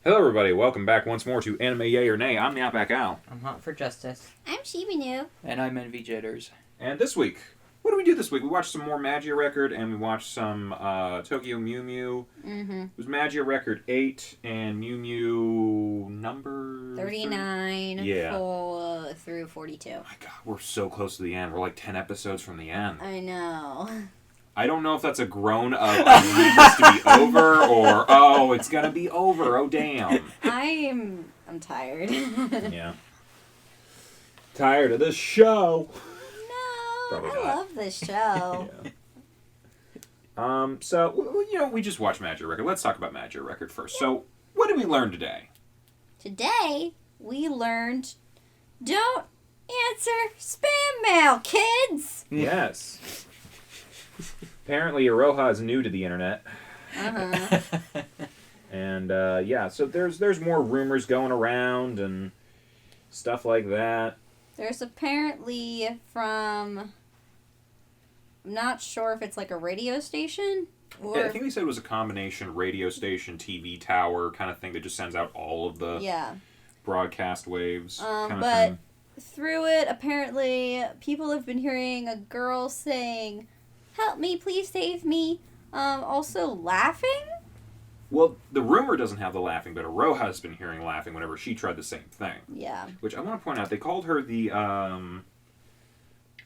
Hello, everybody. Welcome back once more to Anime Yay or Nay. I'm TheOutbackAl. I'm hot for justice. I'm Mew. And I'm Envy Jitters. And this week, what did we do this week? We watched some more Magia Record, and we watched some Tokyo Meh Mew. Mm-hmm. It was Magia Record 8 and Mew Mew number... 39 through 42. Oh my god, we're so close to the end. We're like 10 episodes from the end. I know. I don't know if that's a groan of I need this to be over, or, oh, it's gonna be over, oh damn. I'm tired. Yeah. Tired of this show. No, Probably I not. love this show. Yeah. So, we just watched Magia Record. Let's talk about Magia Record first. So, what did we learn today? Today, we learned don't answer spam mail, kids! Yes. Apparently, Iroha is new to the internet. Uh-huh. And, so there's more rumors going around and stuff like that. There's apparently from... I'm not sure if it's like a radio station or... Yeah, I think they said it was a combination radio station, TV tower kind of thing that just sends out all of the broadcast waves kind of but thing. Through it, apparently, people have been hearing a girl saying, "Help me, please save me." Also laughing. Well, the rumor doesn't have the laughing, but Iroha has been hearing laughing whenever she tried the same thing. Yeah. Which I want to point out, they called her the,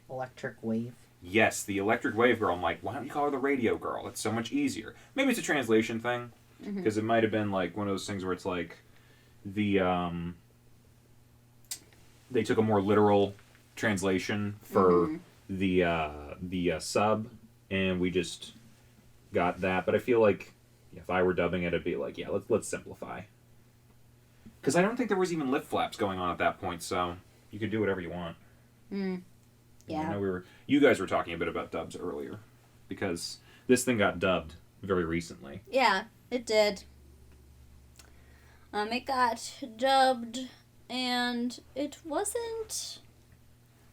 Electric wave. Yes, the electric wave girl. I'm like, why don't you call her the radio girl? It's so much easier. Maybe it's a translation thing, because it might have been like one of those things where it's like the they took a more literal translation for the sub, and we just got that. But I feel like if I were dubbing it, it'd be like, yeah, let's simplify. Because I don't think there was even lip flaps going on at that point, so you could do whatever you want. Yeah. I know you guys were talking a bit about dubs earlier, because this thing got dubbed very recently. Yeah, it did. It got dubbed, and it wasn't...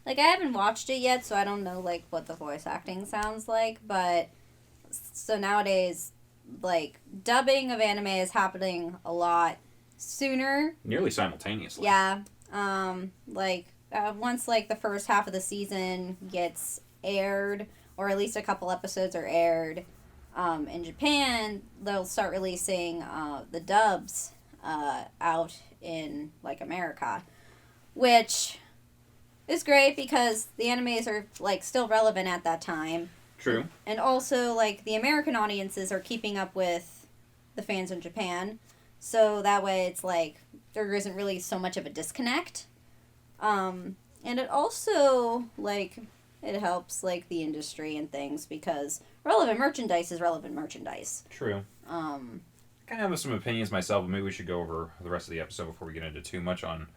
Like, I haven't watched it yet, so I don't know, like, what the voice acting sounds like, but... So nowadays, like, dubbing of anime is happening a lot sooner. Nearly simultaneously. Yeah. Once, like, the first half of the season gets aired, or at least a couple episodes are aired, in Japan, they'll start releasing the dubs out in, like, America. Which is great because the animes are, like, still relevant at that time. True. And also, like, the American audiences are keeping up with the fans in Japan. So that way it's, like, there isn't really so much of a disconnect. And it also, like, it helps, like, the industry and things because relevant merchandise is relevant merchandise. True. I kind of have some opinions myself, but maybe we should go over the rest of the episode before we get into too much on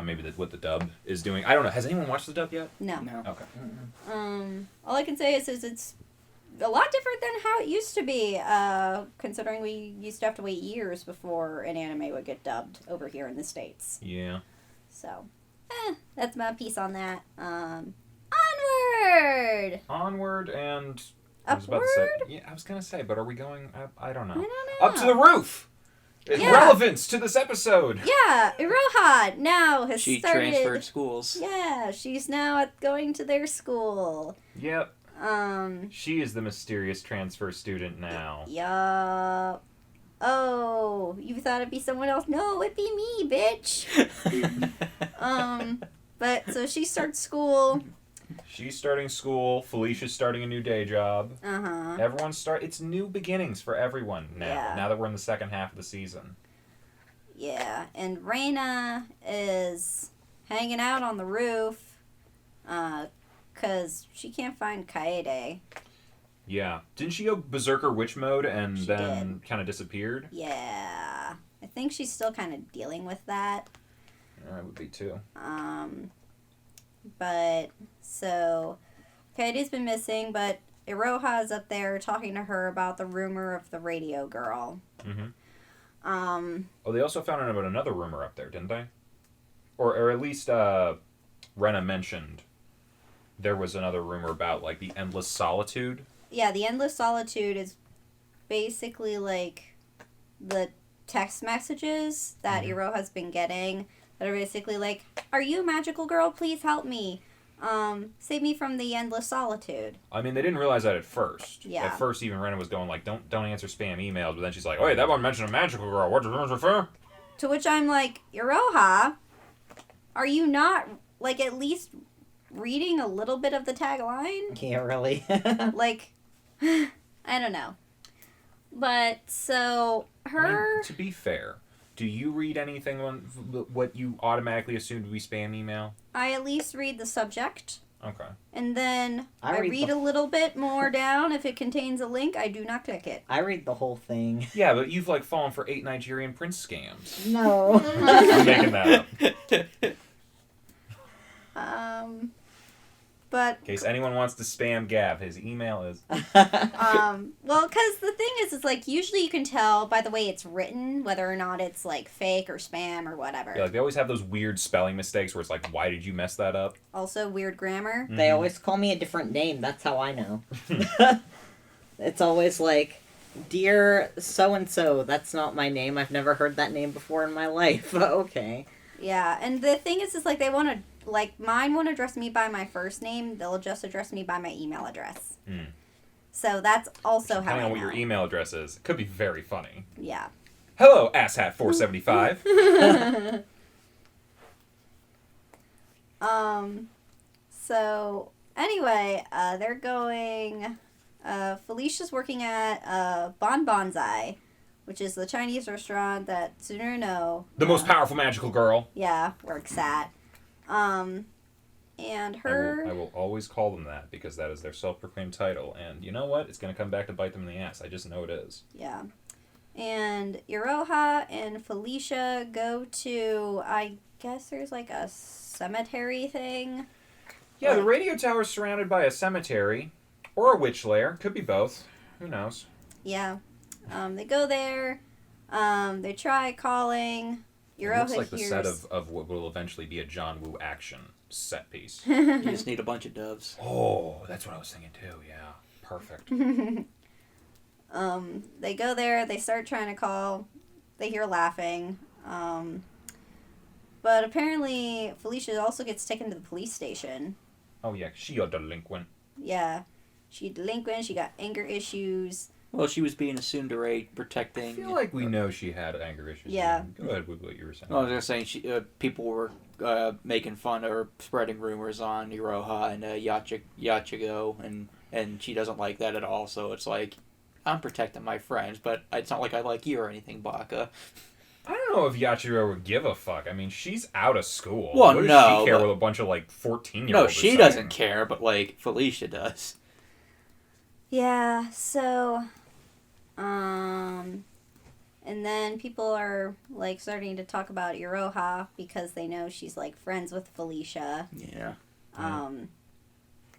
maybe what the dub is doing. I don't know. Has anyone watched the dub yet? No. Okay. All I can say is it's a lot different than how it used to be, considering we used to have to wait years before an anime would get dubbed over here in the States. Yeah. So, that's my piece on that. Onward! And... Upward? I was going to say, but are we going up? I don't know. I don't know. Up to the roof! Yeah. Relevance to this episode! Yeah, Iroha now has She started... transferred schools. Yeah, she's now going to their school. Yep. She is the mysterious transfer student now. Yup. Oh, you thought it'd be someone else? No, it'd be me, bitch. But so she starts school. She's starting school. Felicia's starting a new day job. Uh-huh. It's new beginnings for everyone now. Yeah. Now that we're in the second half of the season. Yeah, and Reina is hanging out on the roof, because she can't find Kaede. Yeah. Didn't she go berserker witch mode and She then kind of disappeared? Yeah. I think she's still kind of dealing with that. I would be too. But, so, Kaede's been missing, but Iroha is up there talking to her about the rumor of the radio girl. Oh, they also found out about another rumor up there, didn't they? Or at least Rena mentioned there was another rumor about, like, the Endless Solitude. Yeah, the Endless Solitude is basically, like, the text messages that Iroha's been getting that are basically like, "Are you a magical girl? Please help me. Save me from the endless solitude." I mean, they didn't realize that at first. Yeah. At first, even Rena was going like, "Don't answer spam emails," but then she's like, "Oh, wait, that one mentioned a magical girl. What does it refer?" To which I'm like, Iroha, are you not like at least reading a little bit of the tagline? Yeah, really. Like, I don't know. But so I her. mean, to be fair, do you read anything on what you automatically assume to be spam email? I at least read the subject. Okay. And then I I read read the- a little bit more down. If it contains a link, I do not click it. I read the whole thing. Yeah, but you've like fallen for 8 Nigerian prince scams. No. I'm making that up. But In case anyone wants to spam Gav, his email is. well, because the thing is, it's like usually you can tell by the way it's written whether or not it's like fake or spam or whatever. Yeah, like they always have those weird spelling mistakes where it's like, why did you mess that up? Also, weird grammar. They always call me a different name. That's how I know. It's always like, "Dear so-and-so, that's not my name. I've never heard that name before in my life." Okay. Yeah, and the thing is like they want to, like, mine won't address me by my first name. They'll just address me by my email address. So that's also how Depending I on know. what your email address is, it could be very funny. Yeah. Hello, asshat475. So anyway, they're going. Felicia's working at Bon Bonsai, which is the Chinese restaurant that Tsuruno, The most powerful magical girl. yeah, works at. And her. I will always call them that because that is their self-proclaimed title. And you know what? It's going to come back to bite them in the ass. I just know it is. Yeah. And Iroha and Felicia go to, I guess there's like a cemetery thing. Yeah, the radio tower is surrounded by a cemetery or a witch lair. Could be both. Who knows? Yeah. They go there. They try calling. It looks Iroha like the hears. set of what will eventually be a John Woo action set piece. You just need a bunch of doves. Oh, that's what I was thinking too. Yeah, perfect. They go there. They start trying to call. They hear laughing. But apparently Felicia also gets taken to the police station. Oh yeah, she a delinquent. Yeah. She delinquent. She got anger issues. Well, she was being a tsundere I protecting. feel like we know she had anger issues. Yeah. Go ahead with what you were saying. I was just saying, people were making fun of her, spreading rumors on Iroha and Yachigo, and she doesn't like that at all. So it's like, I'm protecting my friends, but it's not like I like you or anything, Baka. I don't know if Yachiro would give a fuck. I mean, she's out of school. Well, what does no, she care but- with a bunch of like 14-year-olds? No, she doesn't care, but like Felicia does. Yeah, so, and then people are, like, starting to talk about Iroha because they know she's, like, friends with Felicia. Yeah.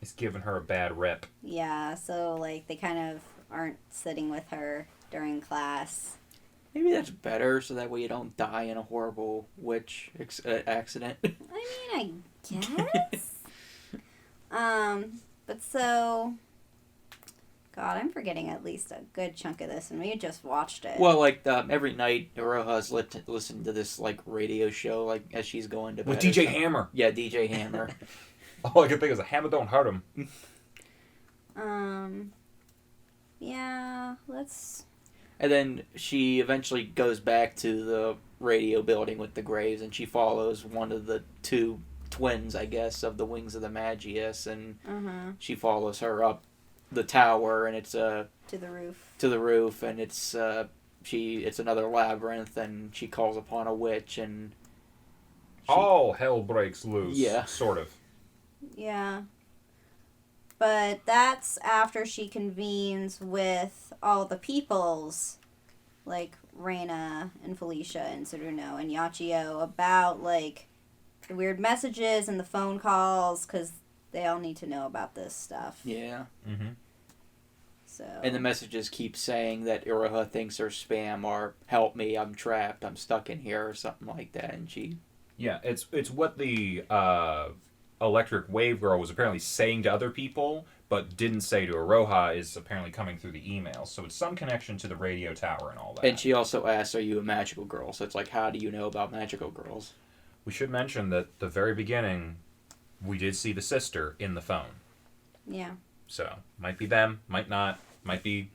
It's giving her a bad rep. Yeah, so, like, they kind of aren't sitting with her during class. Maybe that's better, so that way you don't die in a horrible witch accident. I mean, I guess. But so... God, I'm forgetting at least a good chunk of this, and we just watched it. Well, like every night, Iroha's listening to this like radio show, like as she's going to bed. With or DJ something. Hammer. Yeah, DJ Hammer. All I can think is a hammer don't hurt him. Yeah, let's... And then she eventually goes back to the radio building with the graves, and she follows one of the two twins, I guess, of the Wings of the Magius, and she follows her up the tower, and it's to the roof. to the roof, and it's another labyrinth, and she calls upon a witch, and All hell breaks loose. Yeah. Sort of. Yeah. But that's after she convenes with all the peoples, like Reina and Felicia and Tsuruno and Yachio, about, like, the weird messages and the phone calls, because they all need to know about this stuff. yeah. Mm-hmm. So. And the messages keep saying that Iroha thinks they're spam, or help me, I'm trapped, I'm stuck in here, or something like that, and she... Yeah, it's what the electric wave girl was apparently saying to other people, but didn't say to Iroha is apparently coming through the email. So it's some connection to the radio tower and all that. And she also asks, are you a magical girl? So it's like, how do you know about magical girls? We should mention that the very beginning, we did see the sister in the phone. Yeah. So, might be them, might not, might be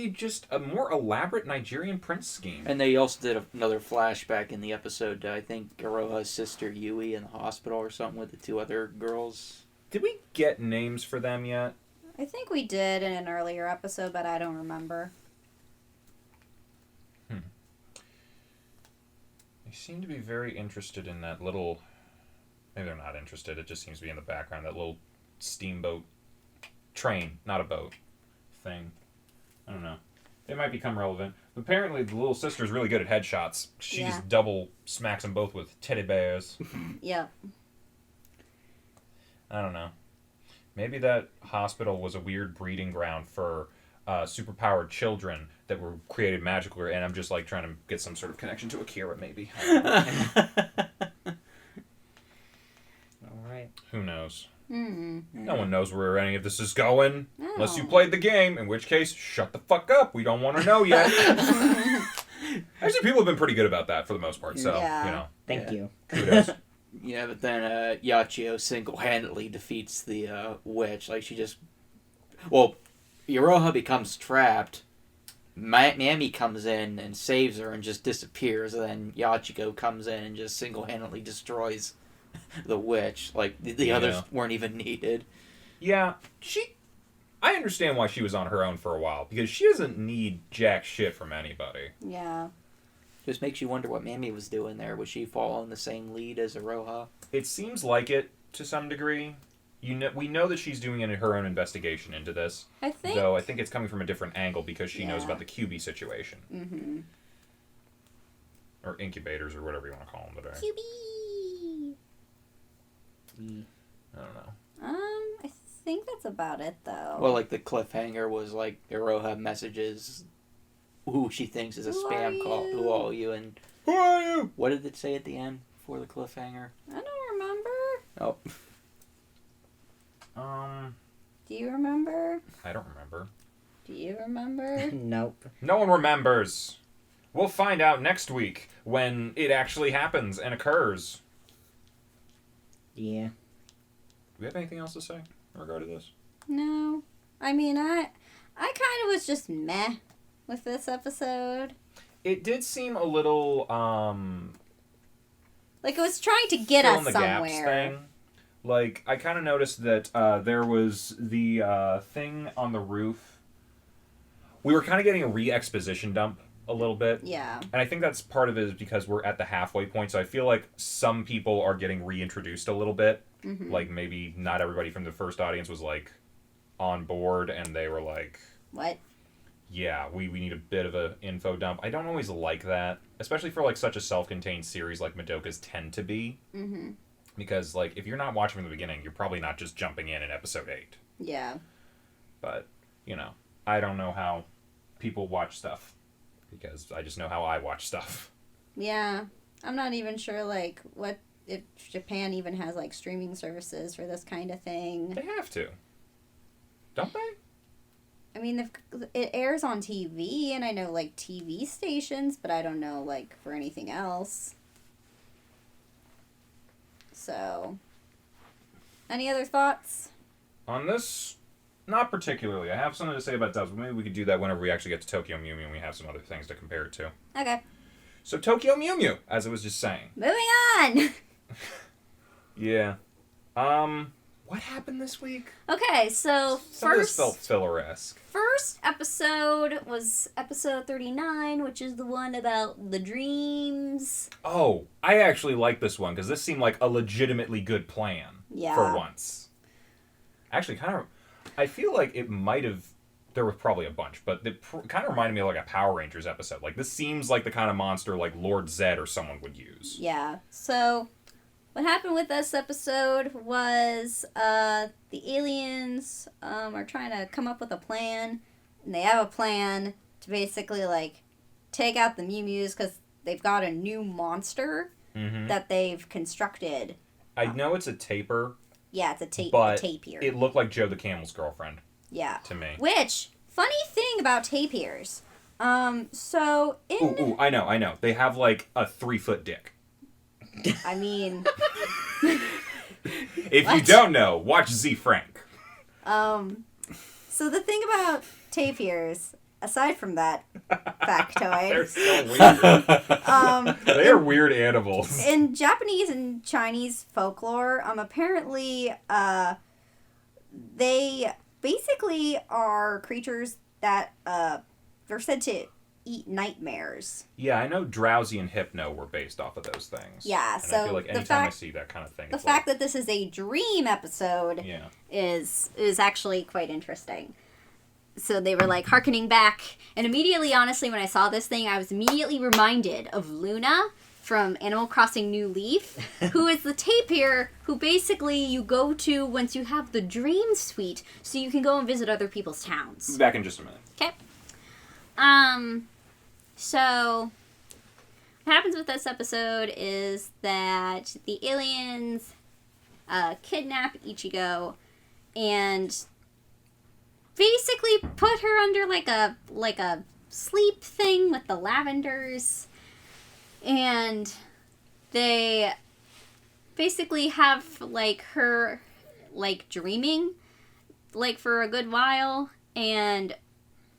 just a more elaborate Nigerian prince scheme. And they also did another flashback in the episode to, I think, Iroha's sister Yui in the hospital or something with the two other girls. Did we get names for them yet? I think we did in an earlier episode, but I don't remember. They seem to be very interested in that little... Maybe they're not interested, it just seems to be in the background, that little steamboat train, not a boat, thing. I don't know. It might become relevant. Apparently, the little sister's really good at headshots. She just double smacks them both with teddy bears. Yep. I don't know. Maybe that hospital was a weird breeding ground for superpowered children that were created magically, and I'm just like trying to get some sort of connection to Akira, maybe. All right. Who knows? Mm-hmm. No one knows where any of this is going. No. Unless you played the game, in which case, shut the fuck up. We don't want to know yet. Actually, people have been pretty good about that for the most part, so, Yeah. you know. Thank you. Kudos. Yeah, but then Yachio single-handedly defeats the witch. Like, she just... Well, Iroha becomes trapped. Nami comes in and saves her and just disappears. And then Yachiko comes in and just single-handedly destroys the witch. Like, the others weren't even needed. Yeah, I understand why she was on her own for a while, because she doesn't need jack shit from anybody. Yeah. Just makes you wonder what Mami was doing there. Was she following the same lead as Iroha? It seems like it, to some degree. We know that she's doing her own investigation into this. I think... Though I think it's coming from a different angle because she knows about the QB situation. Mm-hmm. Or incubators, or whatever you want to call them today. QB! I don't know. I think that's about it, though. Well, like, the cliffhanger was, like, Iroha messages who she thinks is a spam call. Who are you? And who are you? What did it say at the end before the cliffhanger? I don't remember. Oh. Do you remember? I don't remember. Do you remember? Nope. No one remembers. We'll find out next week when it actually happens and occurs. Yeah. Do we have anything else to say in regard to this? No. I mean, I kind of was just meh with this episode. It did seem a little, Like, it was trying to get us fill in the gaps somewhere. thing. Like, I kind of noticed that there was the thing on the roof. We were kind of getting a re-exposition dump a little bit. Yeah. And I think that's part of it is because we're at the halfway point, so I feel like some people are getting reintroduced a little bit. Mm-hmm. Like, maybe not everybody from the first audience was, like, on board, and they were like... What? Yeah, we need a bit of a info dump. I don't always like that, especially for, like, such a self-contained series like Madoka's tend to be. Mm-hmm. Because, like, if you're not watching from the beginning, you're probably not just jumping in episode 8. Yeah. But, you know, I don't know how people watch stuff. Because I just know how I watch stuff. Yeah. I'm not even sure, like, what... if Japan even has, like, streaming services for this kind of thing. They have to. Don't they? I mean, it airs on TV, and I know, like, TV stations, but I don't know, like, for anything else. So, any other thoughts? On this, not particularly. I have something to say about dubs, but maybe we could do that whenever we actually get to Tokyo Meh Mew and we have some other things to compare it to. Okay. So, Tokyo Meh Mew, as I was just saying. Moving on! Yeah. What happened this week? Okay, so Some of this felt filler-esque. first episode was episode 39, which is the one about the dreams. Oh, I actually like this one, because this seemed like a legitimately good plan. Yeah. For once. Actually, kind of... I feel like it might have... There was probably a bunch, but it kind of reminded me of like a Power Rangers episode. Like, this seems like the kind of monster like Lord Zed or someone would use. Yeah, so... what happened with this episode was the aliens are trying to come up with a plan, and they have a plan to basically, like, take out the Mew Mews because they've got a new monster that they've constructed. I know it's a taper, Yeah, it's a but tapir. it looked like Joe the Camel's girlfriend. Yeah. To me. Which, funny thing about tapirs. So in... Ooh, I know. They have like a 3-foot dick. I mean... If you don't know, watch Z Frank. So the thing about tapirs, aside from that factoid... They're so weird. They are weird animals. In Japanese and Chinese folklore, apparently, they basically are creatures that, they're said to eat nightmares. Yeah, I know Drowsy and Hypno were based off of those things. Yeah, and so I feel like anytime I see that kind of thing, the fact that this is a dream episode is actually quite interesting. So they were like hearkening back, and immediately, honestly, when I saw this thing, I was immediately reminded of Luna from Animal Crossing New Leaf, who is the tapir who basically you go to once you have the dream suite, so you can go and visit other people's towns. Back in just a minute. Okay. So what happens with this episode is that the aliens kidnap Ichigo and basically put her under like a sleep thing with the lavenders, and they basically have like her like dreaming like for a good while, and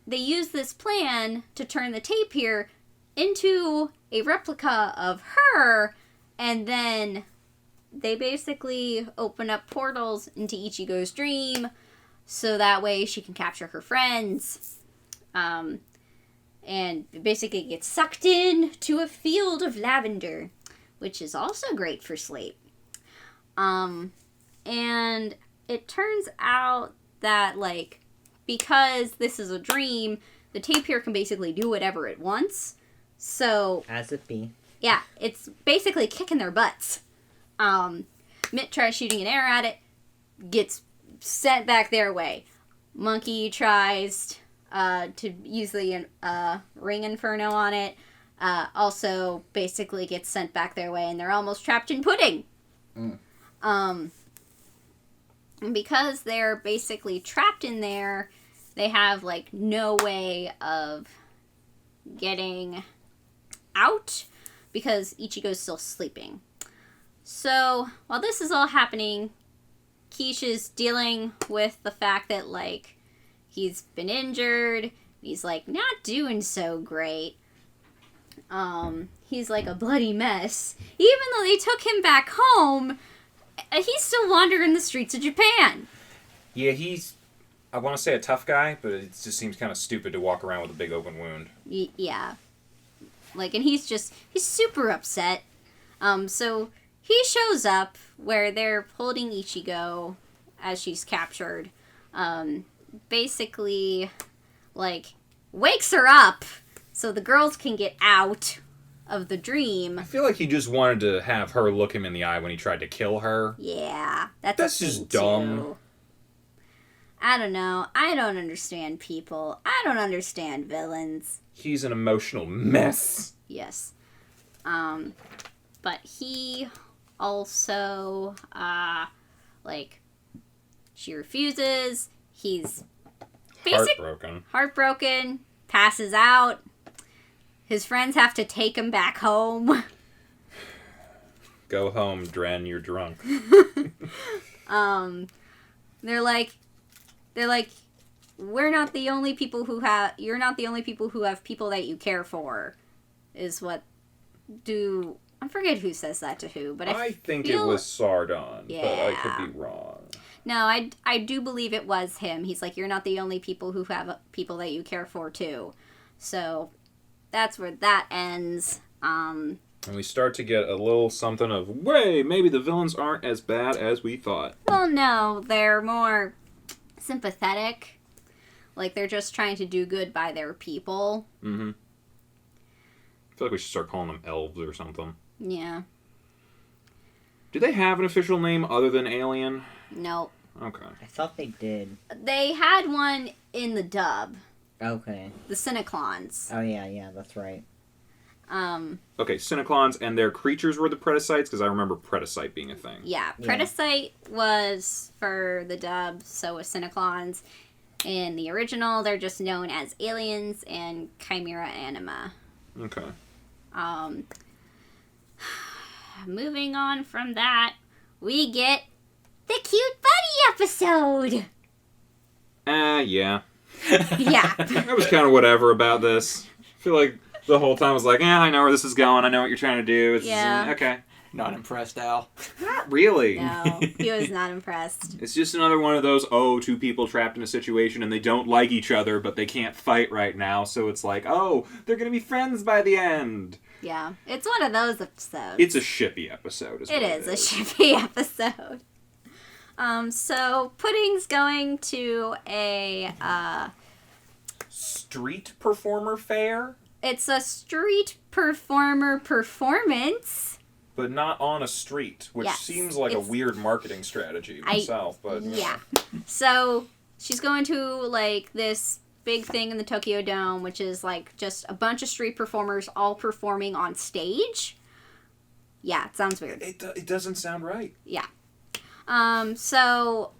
they use this plan to turn the tapir into a replica of her, and then they basically open up portals into Ichigo's dream so that way she can capture her friends. And basically gets sucked in to a field of lavender, which is also great for sleep. And it turns out that, like, because this is a dream, the tapir can basically do whatever it wants. So... As it be. Yeah, it's basically kicking their butts. Mitt tries shooting an arrow at it, gets sent back their way. Monkey tries to use the ring inferno on it. Also basically gets sent back their way, and they're almost trapped in pudding. And because they're basically trapped in there, they have like no way of getting out because Ichigo's still sleeping. So while this is all happening, Keisha's dealing with the fact that like he's been injured, he's like not doing so great. He's like a bloody mess. Even though they took him back home, he's still wandering the streets of Japan. Yeah, he's, I want to say a tough guy, but it just seems kind of stupid to walk around with a big open wound. Yeah. Like, and he's super upset. So he shows up where they're holding Ichigo as she's captured. Basically, like, wakes her up so the girls can get out of the dream. I feel like he just wanted to have her look him in the eye when he tried to kill her. Yeah, that's just dumb. Too. I don't know. I don't understand people. I don't understand villains. He's an emotional mess. Yes. But he also, like, she refuses. He's heartbroken, passes out. His friends have to take him back home. Go home, Dren, you're drunk. They're like, you're not the only people who have people that you care for, is what I forget who says that to who, but I think it was Sardon, yeah. But I could be wrong. No, I do believe it was him. He's like, you're not the only people who have people that you care for too. So that's where that ends. And we start to get a little something of, way, maybe the villains aren't as bad as we thought. Well, no, they're more sympathetic. Like, they're just trying to do good by their people. Mm-hmm. I feel like we should start calling them elves or something. Yeah. Do they have an official name other than Alien? Nope. Okay. I thought they did. They had one in the dub. Okay. The Cineclons. Oh, yeah, that's right. Okay, Cineclons and their creatures were the Predacite, because I remember Predacite being a thing. Yeah, Predacite was for the dub, so was Cineclons. In the original, they're just known as aliens and Chimera Anima. Okay. Moving on from that, we get the Cute Buddy episode! Yeah. Yeah. I was kind of whatever about this. I feel like the whole time I was like, I know where this is going. I know what you're trying to do. It's, Yeah. Okay. Not impressed, Al. Not really. No, he was not impressed. It's just another one of those, two people trapped in a situation and they don't like each other, but they can't fight right now. So it's like, they're going to be friends by the end. Yeah, it's one of those episodes. It's a shippy episode. It is a shippy episode. So Pudding's going to a Street performer fair? it's a street performer performance. But not on a street, which Yes, seems like a it's- weird marketing strategy myself. But Yeah. So she's going to like this big thing in the Tokyo Dome, which is like just a bunch of street performers all performing on stage. Yeah, it sounds weird. It doesn't sound right. Yeah. So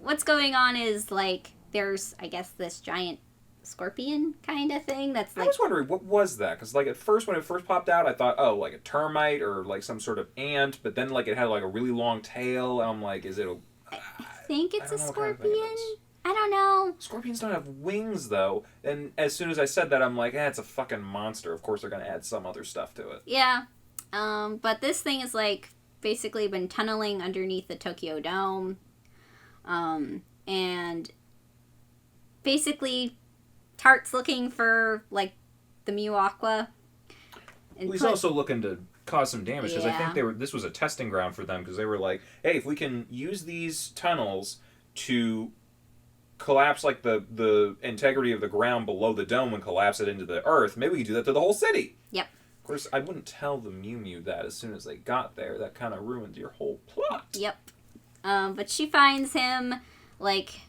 what's going on is like there's I guess this giant scorpion kind of thing that's I like was wondering, what was that? Because like at first, when it first popped out, I thought, like a termite or like some sort of ant. But then like it had like a really long tail. And I'm like, is it a... I think it's I a don't know what kind of thing it scorpion. is. I don't know. Scorpions don't have wings, though. And as soon as I said that, I'm like, it's a fucking monster. Of course they're going to add some other stuff to it. Yeah. But this thing is like basically been tunneling underneath the Tokyo Dome. And basically Tart's looking for like the Mew Aqua. And He's also looking to cause some damage, because I Yeah. think this was a testing ground for them, because they were like, hey, if we can use these tunnels to collapse like the integrity of the ground below the dome and collapse it into the earth, maybe we could do that to the whole city. Yep. Of course, I wouldn't tell the Mew Mew that as soon as they got there. That kind of ruined your whole plot. Yep. But she finds him, like,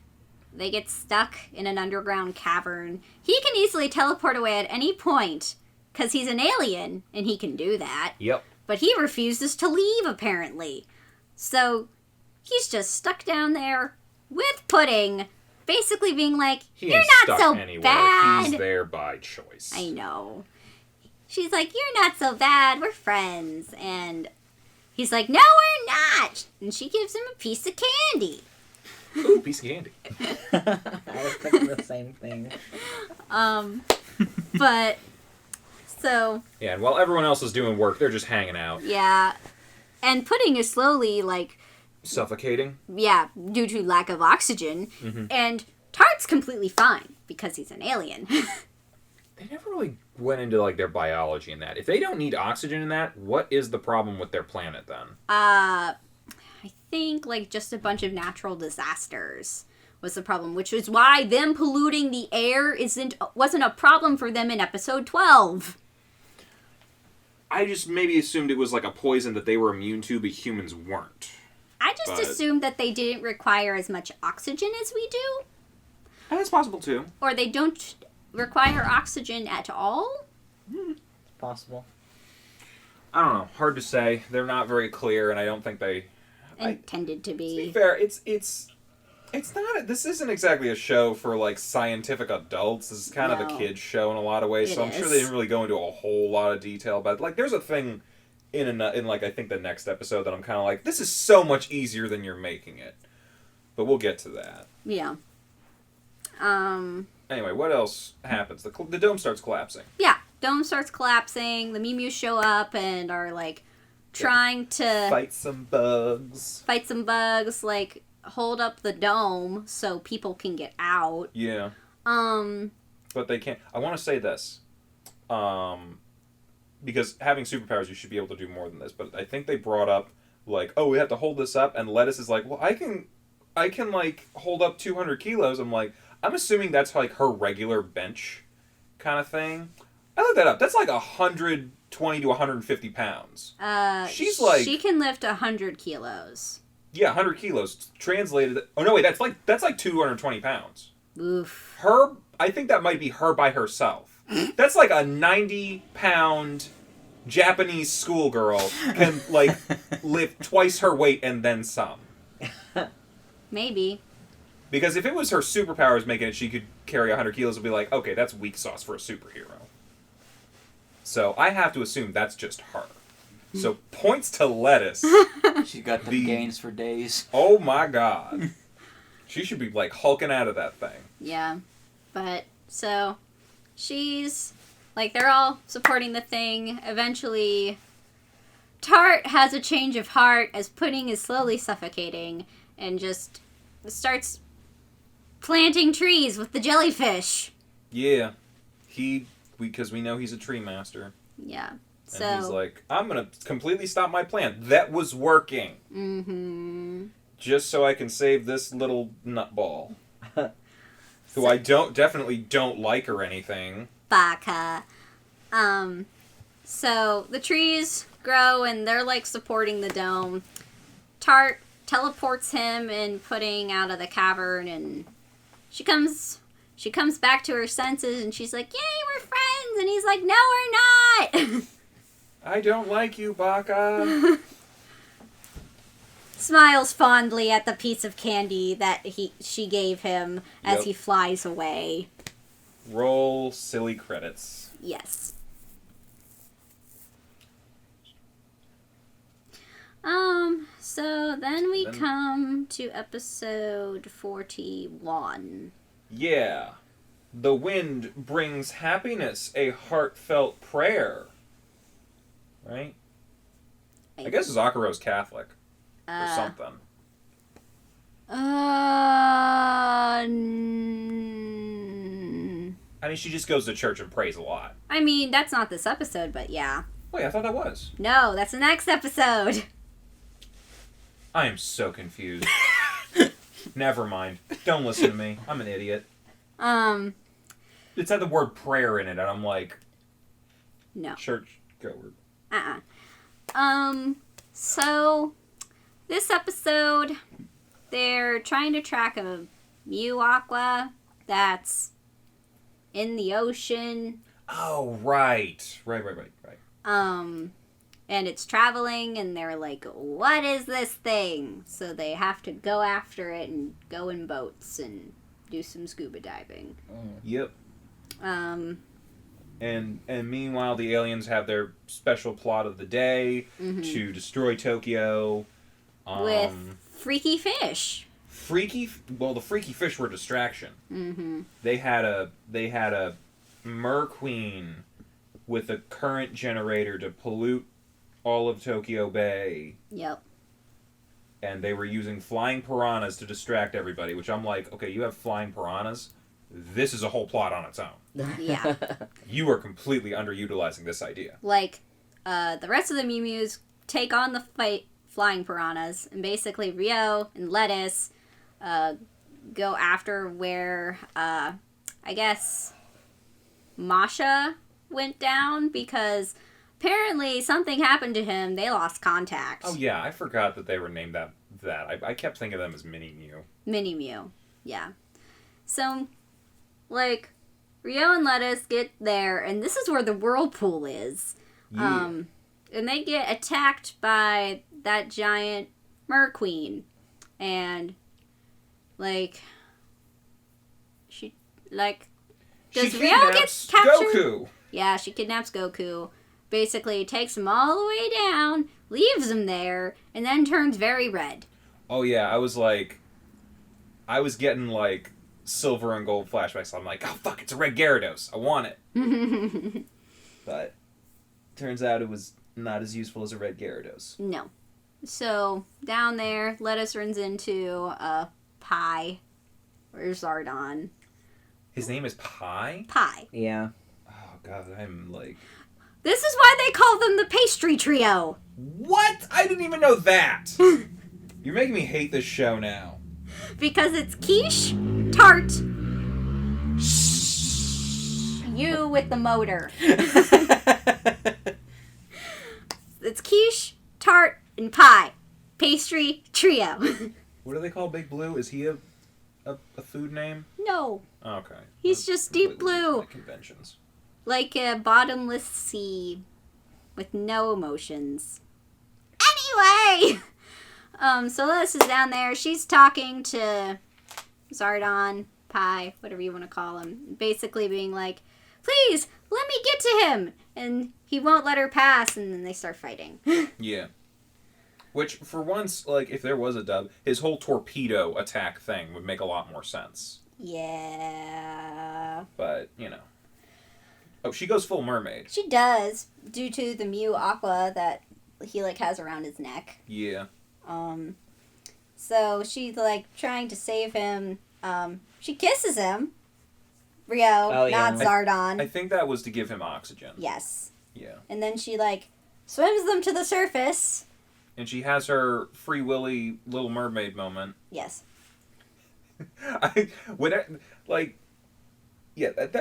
they get stuck in an underground cavern. He can easily teleport away at any point, because he's an alien, and he can do that. Yep. But he refuses to leave, apparently. So, he's just stuck down there with Pudding, basically being like, He you're ain't not stuck so anywhere. bad. He's there by choice. I know. She's like, you're not so bad, we're friends. And he's like, no, we're not. And she gives him a piece of candy. Ooh, piece of candy. I was thinking the same thing. But, so, Yeah, and while everyone else is doing work, they're just hanging out. yeah. And Pudding is slowly, like, Suffocating. yeah, due to lack of oxygen. Mm-hmm. And Tart's completely fine, because he's an alien. They never really went into like their biology in that. If they don't need oxygen in that, what is the problem with their planet then? I think, like, just a bunch of natural disasters was the problem, which is why them polluting the air wasn't a problem for them in episode 12. I just maybe assumed it was like a poison that they were immune to, but humans weren't. I just But- assumed that they didn't require as much oxygen as we do, That's possible too. or they don't require oxygen at all. Possible. I don't know. Hard to say. They're not very clear, and I don't think they. Intended to To be be. fair, it's not. This isn't exactly a show for like scientific adults. This is kind of a No. kids show in a lot of ways. It So I'm sure is. they didn't really go into a whole lot of detail. But like, there's a thing in like I think the next episode that I'm kind of like, this is so much easier than you're making it. But we'll get to that. Yeah. Anyway, what else happens? The dome starts collapsing. Yeah. Dome starts collapsing. The Mew Mew show up and are like trying to Fight some bugs. fight some bugs, like hold up the dome so people can get out. Yeah. Um, But they can't. I want to say this. Because having superpowers, you should be able to do more than this. But I think they brought up, like, we have to hold this up. And Lettuce is like, well, I can like, hold up 200 kilos. I'm like, I'm assuming that's, like, her regular bench kind of thing. I looked that up. That's, like, 120 to 150 pounds. She's like... she can lift 100 kilos. Yeah, 100 kilos. Translated... Oh, no, wait, that's like 220 pounds. Oof. Her... I think that might be her by herself. That's like a 90-pound Japanese schoolgirl can, like, lift twice her weight and then some. Maybe. Because if it was her superpowers making it she could carry 100 kilos, it'd be like, okay, that's weak sauce for a superhero. So I have to assume that's just her. So points to Lettuce. She's got the gains for days. Oh my god. She should be, like, hulking out of that thing. Yeah. But, so, she's, like, they're all supporting the thing. Eventually, Tart has a change of heart as Pudding is slowly suffocating and just starts planting trees with the jellyfish. Yeah. Because we know he's a tree master. Yeah. So, And he's like, I'm going to completely stop my plan. That was working. mm-hmm. Just so I can save this little nutball. Who I definitely don't like or anything. Baka. So the trees grow and they're like supporting the dome. Tart teleports him and Pudding out of the cavern, and she comes back to her senses and she's like, "Yay, we're friends!" And he's like, "No, we're not." I don't like you, Baka. Smiles fondly at the piece of candy that she gave him as Yep. he flies away. Roll silly credits. Yes. So then we come to episode 41. Yeah. The wind brings happiness, a heartfelt prayer. Right? I guess Zakuro's Catholic. Or something. I I mean, she just goes to church and prays a lot. mean, that's not this episode, but yeah. Wait, I thought that was. No, that's the next episode. I am so confused. Never mind. Don't listen to me. I'm an idiot. It's had the word prayer in it, and I'm like, No. church goer. So, this episode, they're trying to track a Mew Aqua that's in the ocean. Oh, right. Right. And it's traveling, and they're like, "What is this thing?" So they have to go after it and go in boats and do some scuba diving. Yep. Um, And meanwhile, the aliens have their special plot of the day to destroy Tokyo. with freaky fish. The freaky fish were a distraction. Mm-hmm. They had a mer queen with a current generator to pollute all of Tokyo Bay, Yep. and they were using flying piranhas to distract everybody. Which I'm like, okay, you have flying piranhas. This is a whole plot on its own. Yeah. You are completely underutilizing this idea. Like, the rest of the Mew Mews take on the flying piranhas, and basically Rio and Lettuce go after where, I guess, Masha went down, because apparently something happened to him. They lost contact. Oh yeah, I forgot that they were named that. I kept thinking of them as Mini Mew. Mini Mew. Yeah. So, like, Rio and Lettuce get there, and this is where the whirlpool is. Yeah. And they get attacked by that giant mer queen. And, like, does Rio get captured? Goku. Yeah, she kidnaps Goku. Basically takes him all the way down, leaves him there, and then turns very red. Oh yeah, I was getting like silver and gold flashbacks. I'm like, oh fuck, it's a red Gyarados. I want it. But turns out it was not as useful as a red Gyarados. No. So, down there, Lettuce runs into Pi, or Zardon. His name is Pi? Pi. Yeah. Oh god, I'm like... This is why they call them the pastry trio. What? I didn't even know that! You're making me hate this show now. Because it's quiche, tart, you with the motor. It's quiche, tart, and pie. Pastry trio. What do they call Big Blue? Is he a food name? No. Oh, okay. He's just Deep Completely Blue. at conventions. like a bottomless sea with no emotions. Anyway, so Lotus is down there. She's talking to Zardon, Pi, whatever you want to call him, basically being like, please, let me get to him. And he won't let her pass, and then they start fighting. Yeah. Which, for once, like, if there was a dub, his whole torpedo attack thing would make a lot more sense. Yeah. But, you know. Oh, she goes full mermaid. She does, due to the Mew Aqua that he, like, has around his neck. Yeah. So she's, like, trying to save him. She kisses him. Rio, not Zardon. I think that was to give him oxygen. Yes. Yeah. And then she, like, swims them to the surface. And she has her Free Willy Little Mermaid moment. Yes. That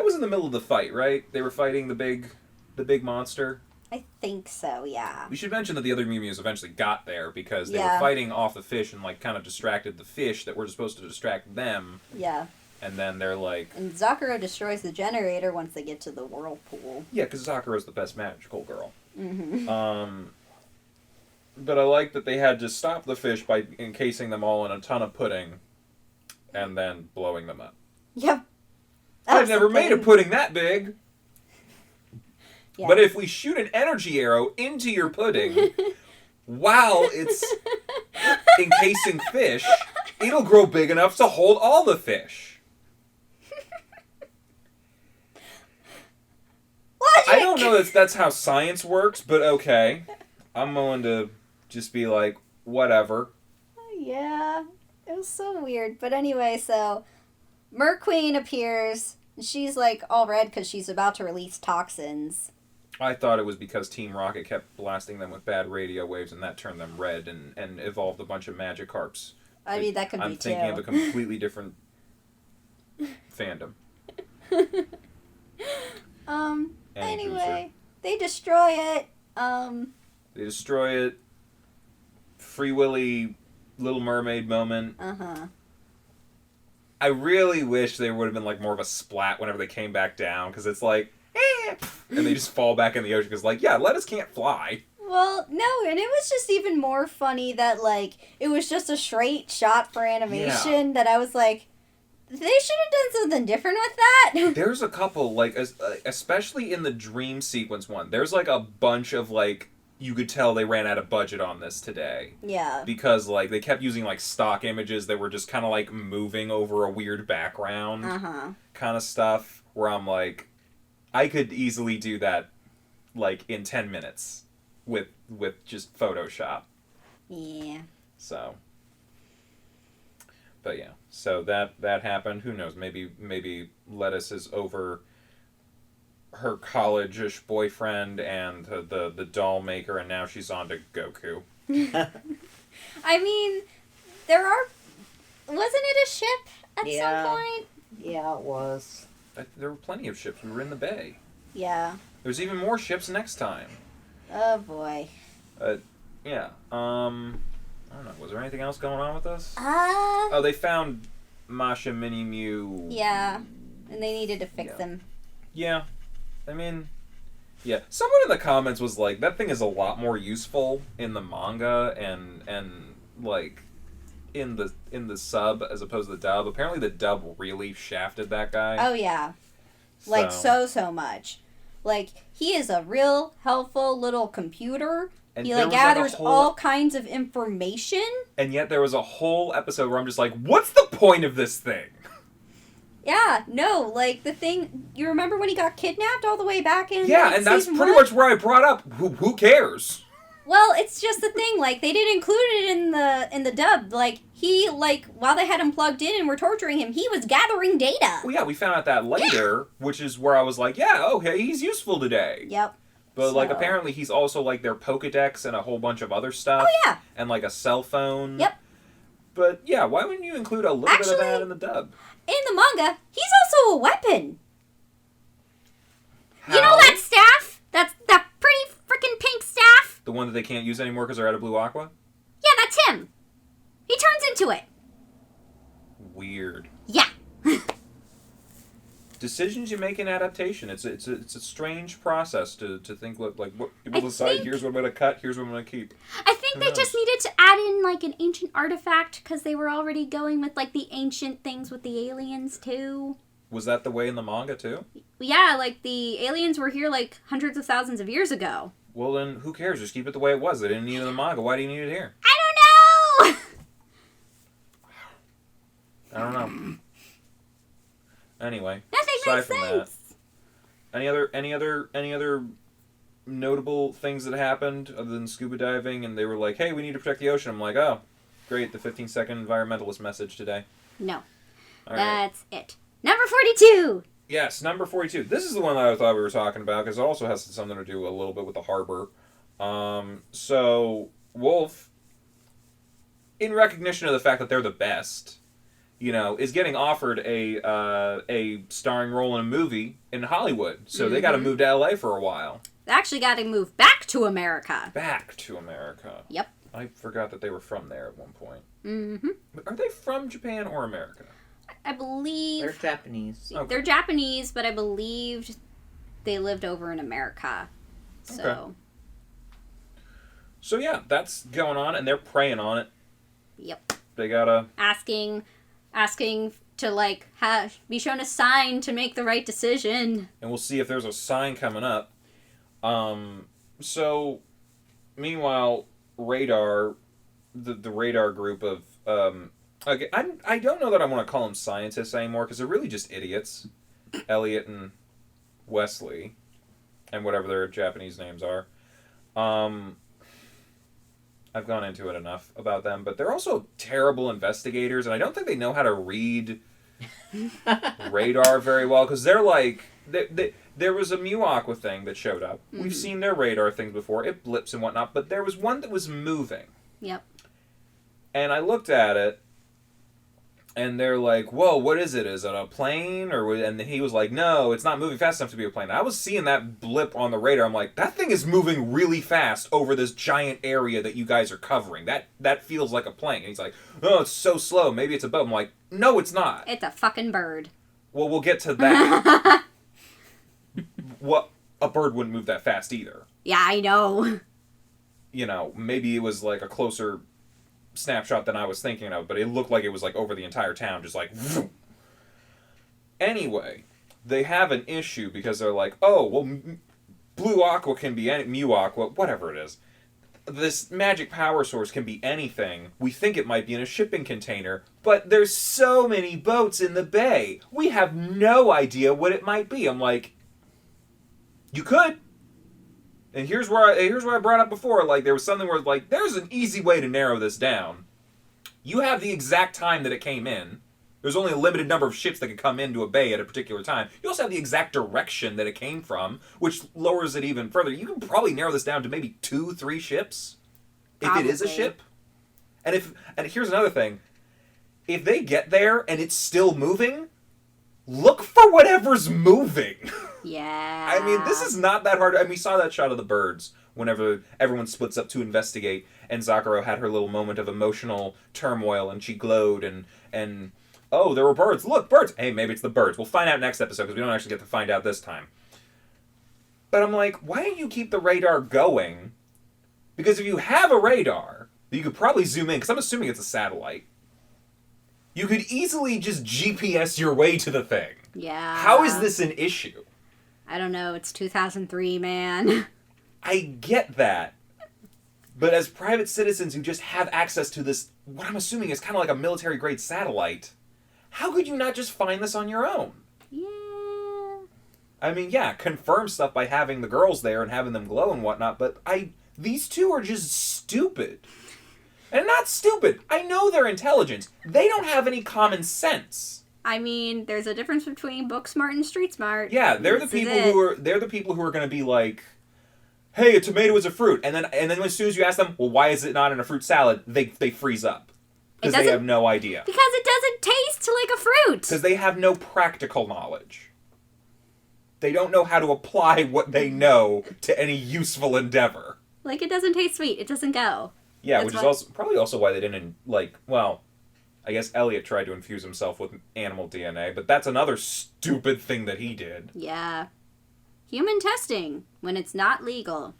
was in the middle of the fight, right? They were fighting the big monster. I think so, yeah. We should mention that the other Mew Mews eventually got there because they were Yeah. fighting off the fish and, like, kind of distracted the fish that were supposed to distract them. Yeah. And then they're like... And Zakuro destroys the generator once they get to the whirlpool. Yeah, because Sakura's the best magical girl. Mm-hmm. But I like that they had to stop the fish by encasing them all in a ton of pudding and then blowing them up. Yep. I've never made a pudding that big. Yeah. But if we shoot an energy arrow into your pudding while it's encasing fish, it'll grow big enough to hold all the fish. Logic! I don't know if that's how science works, but okay. I'm willing to just be like, whatever. Yeah. It was so weird. But anyway, so Merqueen appears. And she's like all red because she's about to release toxins. I thought it was because Team Rocket kept blasting them with bad radio waves and that turned them red and evolved a bunch of Magikarps. I mean, that could be too. I'm thinking of a completely different fandom. Anyway, they destroy it. They destroy it. Free Willy Little Mermaid moment. Uh-huh. I really wish there would have been like more of a splat whenever they came back down because it's like, and they just fall back in the ocean because like, yeah, lettuce can't fly. Well, no, and it was just even more funny that, like, it was just a straight shot for animation that I was like, they should have done something different with that. There's a couple, like, especially in the dream sequence one, there's like a bunch of, like, you could tell they ran out of budget on this today. Yeah. Because, like, they kept using, like, stock images that were just kind of, like, moving over a weird background kind of stuff, where I'm like, I could easily do that, like, in 10 minutes with just Photoshop. Yeah. So. But, yeah. So that happened. Who knows? Maybe Lettuce is over her college-ish boyfriend and the doll maker, and now she's on to Goku. I mean, wasn't it a ship at some point? Yeah, it was. There were plenty of ships. We were in the bay. Yeah. There's even more ships next time. Oh, boy. Yeah. I don't know. Was there anything else going on with this? Oh, They found Masha Mini Mew. yeah. And they needed to fix them. Yeah. I mean, yeah. Someone in the comments was like, that thing is a lot more useful in the manga and like in the sub as opposed to the dub. Apparently the dub really shafted that guy. Oh, yeah. Like, so much. Like, he is a real helpful little computer. And he, there like, was, gathers a whole, all kinds of information. And yet there was a whole episode where I'm just like, what's the point of this thing? Yeah, no, like, the thing... You remember when he got kidnapped all the way back in Yeah, and that's season pretty 1? much where I brought up, who cares? Well, it's just the thing, like, they didn't include it in the dub. Like, he, like, while they had him plugged in and were torturing him, he was gathering data. Well, yeah, we found out that later, which is where I was like, yeah, okay, he's useful today. Yep. But, like, apparently he's also, like, their Pokedex and a whole bunch of other stuff. Oh, yeah. And, like, a cell phone. Yep. But, yeah, why wouldn't you include a little bit of that in the dub? In the manga, he's also a weapon. How? You know that staff? That pretty freaking pink staff? The one that they can't use anymore because they're out of Blue Aqua? Yeah, that's him. He turns into it. Weird. Yeah. decisions you make in adaptation. It's a strange process to think what people decide. Here's what I'm gonna cut. Here's what I'm gonna keep. I think they just needed to add in like an ancient artifact because they were already going with like the ancient things with the aliens too. Was that the way in the manga too? Yeah, like the aliens were here like hundreds of thousands of years ago. Well, then who cares? Just keep it the way it was. They didn't need it in the manga. Why do you need it here? I don't know. I don't know. Anyway, Nothing aside makes from sense. that, any other notable things that happened other than scuba diving? And they were like, "Hey, we need to protect the ocean." I'm like, "Oh, great! The 15-second environmentalist message today." No, All right. that's it. Number 42. Yes, number 42. This is the one that I thought we were talking about because it also has something to do a little bit with the harbor. So Wolf, in recognition of the fact that they're the best, is getting offered a starring role in a movie in Hollywood. So they got to move to LA for a while. They actually got to move back to America. Back to America. Yep. I forgot that they were from there at one point. Mm-hmm. But are they from Japan or America? I believe They're Japanese. Okay. they're Japanese, but I believed they lived over in America. So. Okay. So yeah, that's going on, and they're preying on it. Yep. They gotta Asking to like be shown a sign to make the right decision. and we'll see if there's a sign coming up. So, meanwhile, Radar, the Radar group of, okay, I don't know that I want to call them scientists anymore, because they're really just idiots. Elliot and Wesley, and whatever their Japanese names are. I've gone into it enough about them, but they're also terrible investigators, and I don't think they know how to read radar very well, because they're like, there was a Mew Aqua thing that showed up. Mm-hmm. We've seen their radar things before. It blips and whatnot, but there was one that was moving. Yep. And I looked at it, and they're like, whoa, what is it? Is it a plane? And he was like, no, it's not moving fast enough to be a plane. I was seeing that blip on the radar. I'm like, that thing is moving really fast over this giant area that you guys are covering. That feels like a plane. And he's like, oh, it's so slow. Maybe it's a boat. I'm like, no, it's not. It's a fucking bird. Well, we'll get to that. A bird wouldn't move that fast either. Yeah, I know. Maybe it was like a closer snapshot than I was thinking of, but it looked like it was like over the entire town, just like vroom. Anyway, they have an issue because they're like, oh, well, Blue Aqua can be Mew Aqua, whatever it is. This magic power source can be anything. We think it might be in a shipping container, but there's so many boats in the bay. We have no idea what it might be. I'm like, you could. And here's where I brought up before, like, there was something where, like, there's an easy way to narrow this down. You have the exact time that it came in. There's only a limited number of ships that can come into a bay at a particular time. You also have the exact direction that it came from, which lowers it even further. You can probably narrow this down to maybe 2-3 ships, if it is a ship. And here's another thing. If they get there and it's still moving, look for whatever's moving. Yeah. I mean, this is not that hard. I mean, we saw that shot of the birds whenever everyone splits up to investigate, and Zakuro had her little moment of emotional turmoil, and she glowed, and oh, there were birds. Look, birds. Hey, maybe it's the birds. We'll find out next episode, because we don't actually get to find out this time. But I'm like, why don't you keep the radar going? Because if you have a radar, you could probably zoom in, because I'm assuming it's a satellite. You could easily just GPS your way to the thing. Yeah. How is this an issue? I don't know. It's 2003, man. I get that. But as private citizens who just have access to this, what I'm assuming is kind of like a military-grade satellite, how could you not just find this on your own? Yeah. I mean, yeah, confirm stuff by having the girls there and having them glow and whatnot, but these two are just stupid. And not stupid. I know they're intelligent. They don't have any common sense. I mean, there's a difference between book smart and street smart. Yeah, they're the people who are going to be like, "Hey, a tomato is a fruit," and then as soon as you ask them, "Well, why is it not in a fruit salad?" they freeze up because they have no idea. Because it doesn't taste like a fruit. Because they have no practical knowledge. They don't know how to apply what they know to any useful endeavor. Like, it doesn't taste sweet. It doesn't go. Yeah, which is probably also why they didn't, like, well, I guess Elliot tried to infuse himself with animal DNA, but that's another stupid thing that he did. Yeah. Human testing, when it's not legal.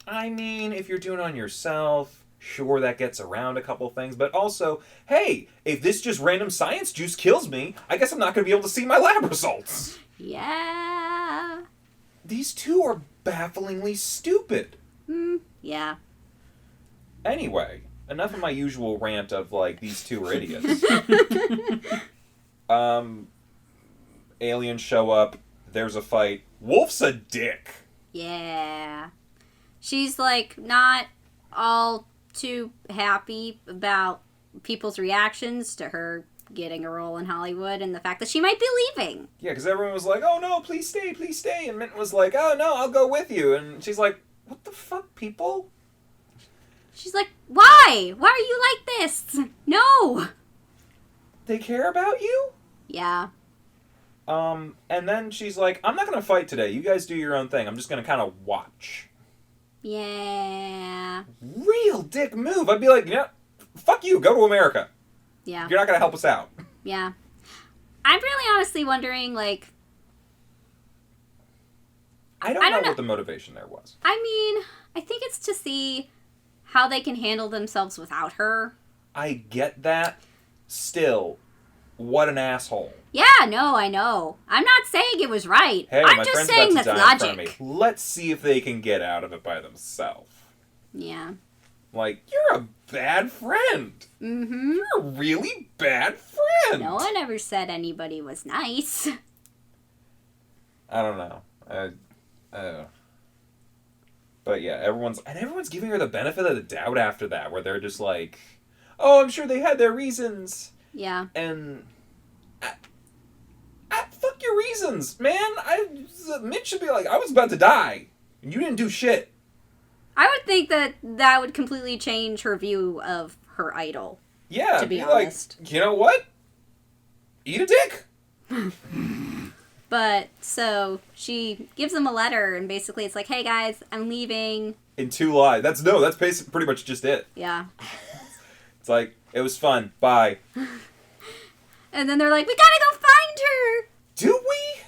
I mean, if you're doing it on yourself, sure, that gets around a couple things, but also, hey, if this just random science juice kills me, I guess I'm not going to be able to see my lab results. Yeah. These two are bafflingly stupid. Yeah. Anyway, enough of my usual rant of, like, these two are idiots. Aliens show up, there's a fight. Wolf's a dick. Yeah. She's, like, not all too happy about people's reactions to her getting a role in Hollywood and the fact that she might be leaving. Yeah, because everyone was like, oh no, please stay. And Mint was like, oh no, I'll go with you. And she's like, what the fuck, people? She's like, why? Why are you like this? No. They care about you? Yeah. And then she's like, I'm not going to fight today. You guys do your own thing. I'm just going to kind of watch. Yeah. Real dick move. I'd be like, yeah, fuck you. Go to America. Yeah. You're not going to help us out. Yeah. I'm really honestly wondering, like... I don't know what the motivation there was. I mean, I think it's to see how they can handle themselves without her. I get that. Still, what an asshole. Yeah, no, I know. I'm not saying it was right. Hey, I'm my just friend's saying about to that's die in front of logic. me. Let's see if they can get out of it by themselves. Yeah. Like, you're a bad friend. Mm-hmm. You're a really bad friend. No one ever said anybody was nice. I don't know. But yeah, everyone's giving her the benefit of the doubt after that, where they're just like, "Oh, I'm sure they had their reasons." Yeah. And fuck your reasons, man. Mitch should be like, "I was about to die, and you didn't do shit." I would think that would completely change her view of her idol. Yeah, To be like, honest. you know what? Eat a dick. But, so, she gives them a letter, and basically it's like, hey guys, I'm leaving. In 2 lies. That's pretty much just it. Yeah. It's like, it was fun. Bye. And then they're like, we gotta go find her! Do we?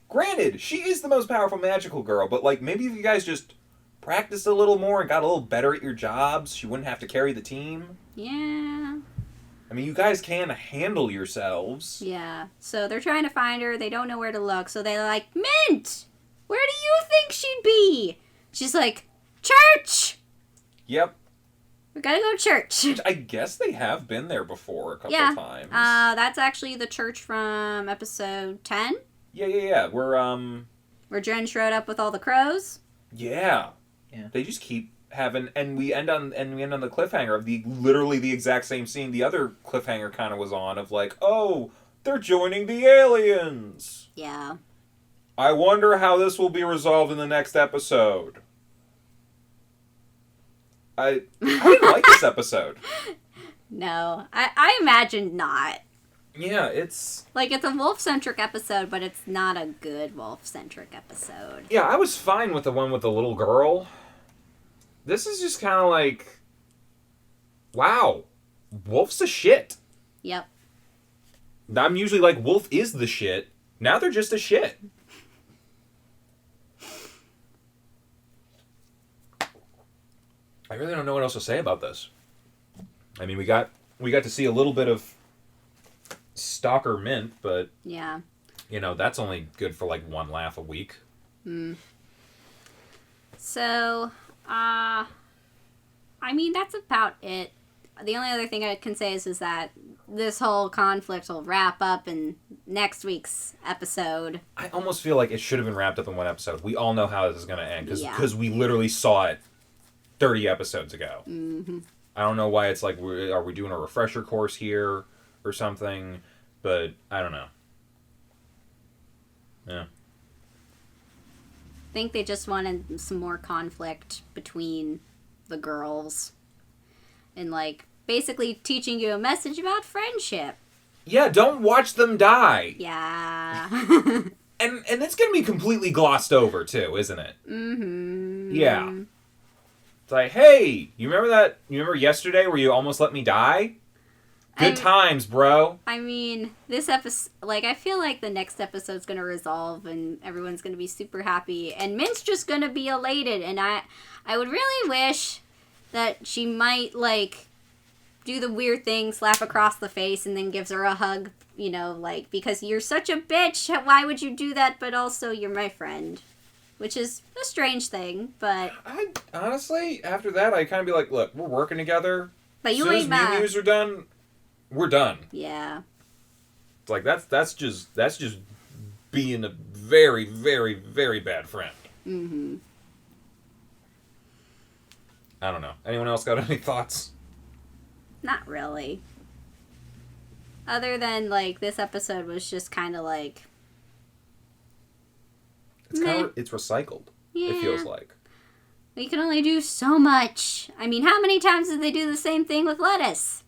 Granted, she is the most powerful magical girl, but like, maybe if you guys just practiced a little more and got a little better at your jobs, she wouldn't have to carry the team. Yeah. I mean, you guys can handle yourselves. Yeah. So they're trying to find her. They don't know where to look. So they're like, Mint! Where do you think she'd be? She's like, church! Yep. We gotta go to church. Which I guess they have been there before a couple times. That's actually the church from episode 10. Yeah. Where Jen showed up with all the crows. Yeah. They just keep having, and we end on the cliffhanger of literally the exact same scene the other cliffhanger kind of was on, of like, oh, they're joining the aliens. Yeah. I wonder how this will be resolved in the next episode. I didn't like this episode. No, I imagine not. Yeah, it's... Like, it's a wolf-centric episode, but it's not a good wolf-centric episode. Yeah, I was fine with the one with the little girl. This is just kind of like... Wow. Wolf's a shit. Yep. I'm usually like, Wolf is the shit. Now they're just a shit. I really don't know what else to say about this. I mean, we got to see a little bit of Stalker Mint, but Yeah. you know, that's only good for like 1 laugh a week. So, I mean, that's about it. The only other thing I can say is that this whole conflict will wrap up in next week's episode. I almost feel like it should have been wrapped up in 1 episode. We all know how this is going to end because Yeah. we literally saw it 30 episodes ago. Mm-hmm. I don't know why it's like, are we doing a refresher course here or something? But I don't know. Yeah. I think they just wanted some more conflict between the girls. And, like, basically teaching you a message about friendship. Yeah, don't watch them die. Yeah. And it's going to be completely glossed over, too, isn't it? Mm-hmm. Yeah. It's like, hey, you remember that? You remember yesterday where you almost let me die? Good times, bro. I mean, this episode, like, I feel like the next episode's gonna resolve and everyone's gonna be super happy, and Mint's just gonna be elated, and I would really wish that she might, like, do the weird thing, slap across the face, and then gives her a hug, you know, like, because you're such a bitch, why would you do that, but also you're my friend. Which is a strange thing, but... I honestly, after that, I kind of be like, look, we're working together. But you as soon ain't as mad. Mew Mews are done, we're done. Yeah. It's like, that's just being a very, very, very bad friend. Mm-hmm. I don't know. Anyone else got any thoughts? Not really. Other than, like, this episode was just kind of like... It's kind of, it's recycled. Yeah. It feels like. We can only do so much. I mean, how many times did they do the same thing with lettuce?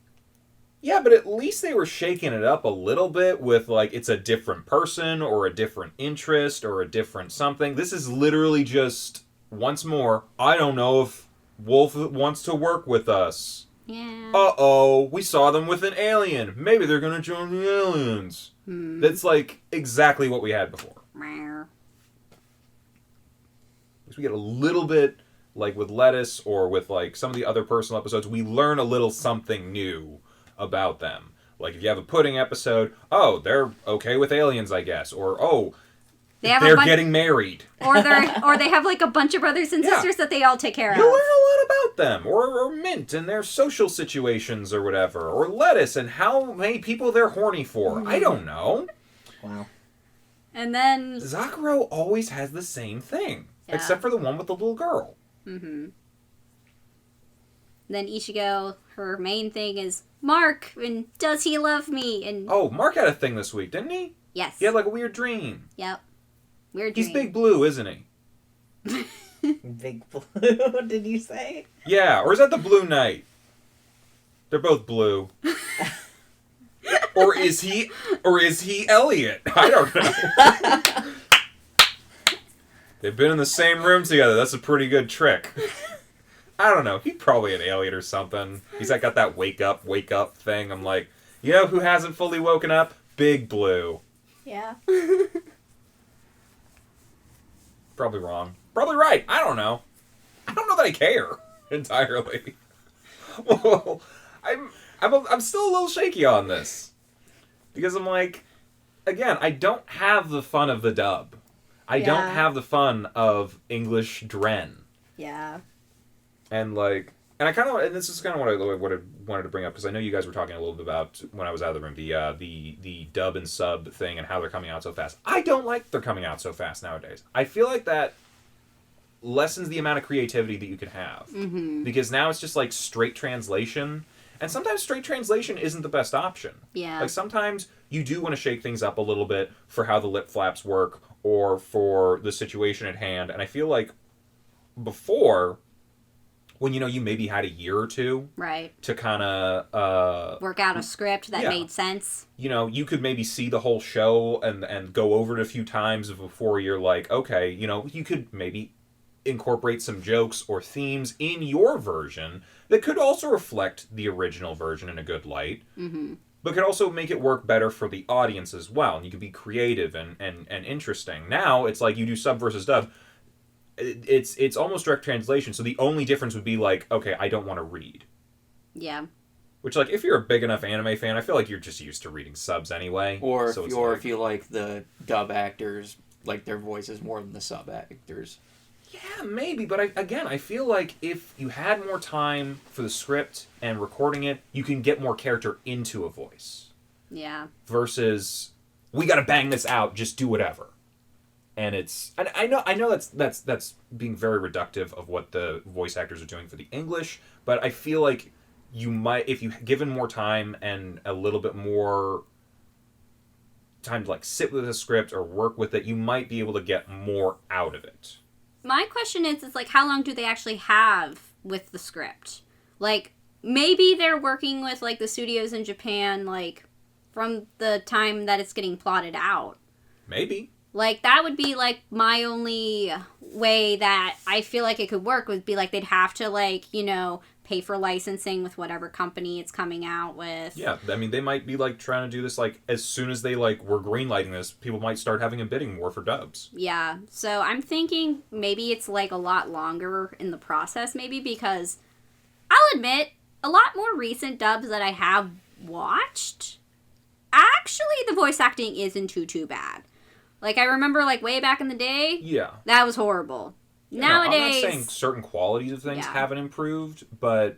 Yeah, but at least they were shaking it up a little bit with, like, it's a different person or a different interest or a different something. This is literally just, once more, I don't know if Wolf wants to work with us. Yeah. Uh-oh, we saw them with an alien. Maybe they're going to join the aliens. That's, like, exactly what we had before. Meow. We get a little bit, like, with Lettuce or with, like, some of the other personal episodes, we learn a little something new about them. Like, if you have a pudding episode, oh, they're okay with aliens, I guess. Or, oh, they're getting married. Or they have, like, a bunch of brothers and sisters that they all take care You of. learn a lot about them. Or Mint and their social situations or whatever. Or Lettuce and how many people they're horny for. I don't know. Wow. And then... Zakuro always has the same thing. Yeah. Except for the one with the little girl. Mm-hmm. Then Ichigo, her main thing is Mark, and does he love me? And Oh, Mark had a thing this week, didn't he? yes. He had, like, a weird dream. Yep. Weird He's dream. Big Blue, isn't he? Big Blue, did you say? Yeah, or is that the Blue Knight? They're both blue. Or is he Elliot? I don't know. They've been in the same room together. That's a pretty good trick. I don't know. He's probably an alien or something. He's like got that wake up thing. I'm like, you know who hasn't fully woken up? Big Blue. Yeah. Probably wrong. Probably right. I don't know. I don't know that I care entirely. Well, I'm still a little shaky on this because I'm like, again, I don't have the fun of the dub. I don't have the fun of English Dren. Yeah. And like, and I kind of, and this is kind of what I wanted to bring up because I know you guys were talking a little bit about when I was out of the room, the dub and sub thing and how they're coming out so fast. I don't like they're coming out so fast nowadays. I feel like that lessens the amount of creativity that you can have because now it's just like straight translation, and sometimes straight translation isn't the best option. Yeah. Like sometimes you do want to shake things up a little bit for how the lip flaps work or for the situation at hand, and I feel like before, when you maybe had a year or two Right. to kind of Work out a script that made sense. you could maybe see the whole show and go over it a few times before you're like, okay, you could maybe incorporate some jokes or themes in your version that could also reflect the original version in a good light, but could also make it work better for the audience as well, and you could be creative and interesting. Now it's like you do sub versus dub. It's almost direct translation, so the only difference would be like, okay, I don't want to read. Yeah. Which, like, if you're a big enough anime fan, I feel like you're just used to reading subs anyway. Or so if you like the dub actors, like their voices more than the sub actors. Yeah, maybe, but I feel like if you had more time for the script and recording it, you can get more character into a voice. Yeah. Versus, we gotta bang this out, just do whatever. And I know that's being very reductive of what the voice actors are doing for the English, but I feel like you might, if you given more time and a little bit more time to like sit with a script or work with it, you might be able to get more out of it. My question is like, how long do they actually have with the script? Like, maybe they're working with, like, the studios in Japan, like, from the time that it's getting plotted out. Maybe. Like, that would be, like, my only way that I feel like it could work would be, like, they'd have to, like, pay for licensing with whatever company it's coming out with. Yeah, I mean, they might be, like, trying to do this, like, as soon as they, like, were greenlighting this, people might start having a bidding war for dubs. Yeah, so I'm thinking maybe it's, like, a lot longer in the process, maybe, because I'll admit, a lot more recent dubs that I have watched, actually, the voice acting isn't too bad. Like, I remember, like, way back in the day, Yeah. that was horrible. Yeah, Nowadays... no, I'm not saying certain qualities of things haven't improved, but